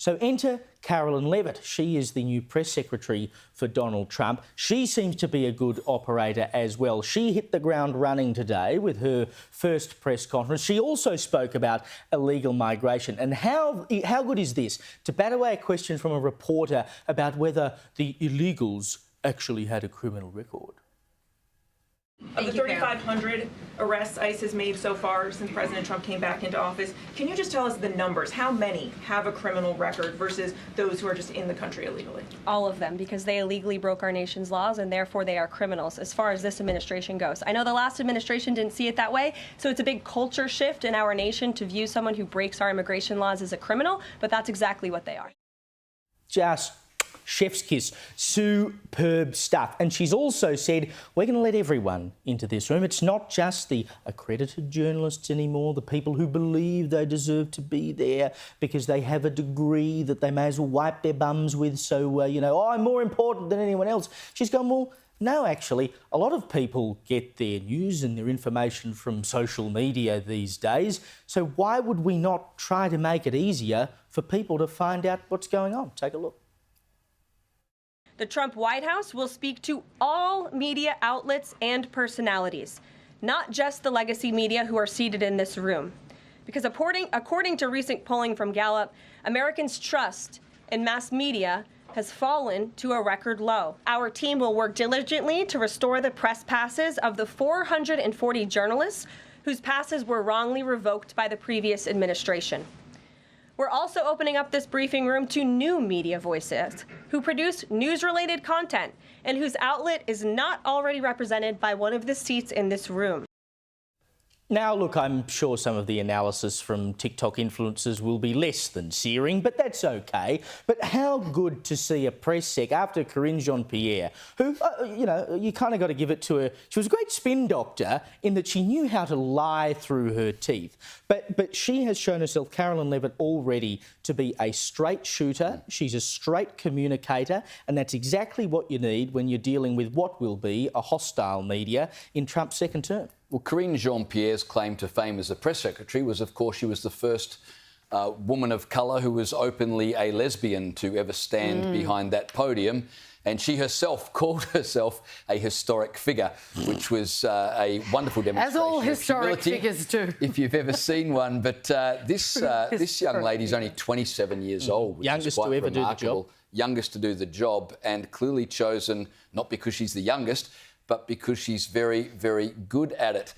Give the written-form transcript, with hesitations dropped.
So enter Karoline Leavitt. She is the new press secretary for Donald Trump. She seems to be a good operator as well. She hit the ground running today with her first press conference. She also spoke about illegal migration. And how good is this? To bat away a question from a reporter about whether the illegals actually had a criminal record. Of the 3,500 arrests ICE has made so far since President Trump came back into office, can you just tell us the numbers? How many have a criminal record versus those who are just in the country illegally? All of them, because they illegally broke our nation's laws and therefore they are criminals as far as this administration goes. I know the last administration didn't see it that way, so it's a big culture shift in our nation to view someone who breaks our immigration laws as a criminal, but that's exactly what they are. Just chef's kiss. Superb stuff. And she's also said, we're going to let everyone into this room. It's not just the accredited journalists anymore, the people who believe they deserve to be there because they have a degree that they may as well wipe their bums with. So, I'm more important than anyone else. She's gone, well, no, actually, a lot of people get their news and their information from social media these days. So why would we not try to make it easier for people to find out what's going on? Take a look. The Trump White House will speak to all media outlets and personalities, not just the legacy media who are seated in this room. Because according to recent polling from Gallup, Americans' trust in mass media has fallen to a record low. Our team will work diligently to restore the press passes of the 440 journalists whose passes were wrongly revoked by the previous administration. We're also opening up this briefing room to new media voices who produce news-related content and whose outlet is not already represented by one of the seats in this room. Now, look, I'm sure some of the analysis from TikTok influencers will be less than searing, but that's okay. But how good to see a press sec after Karoline Jean-Pierre, who, you kind of got to give it to her. She was a great spin doctor in that she knew how to lie through her teeth. But she has shown herself, Karoline Leavitt, already to be a straight shooter. She's a straight communicator, and that's exactly what you need when you're dealing with what will be a hostile media in Trump's second term. Well, Karoline Jean-Pierre's claim to fame as a press secretary was, of course, she was the first woman of colour who was openly a lesbian to ever stand behind that podium. And she herself called herself a historic figure, which was a wonderful demonstration. As all historic figures do. If you've ever seen one. But this young lady's only 27 years old, which youngest is quite to ever remarkable. do the job. Youngest to do the job, and clearly chosen not because she's the youngest, but because she's very, very good at it.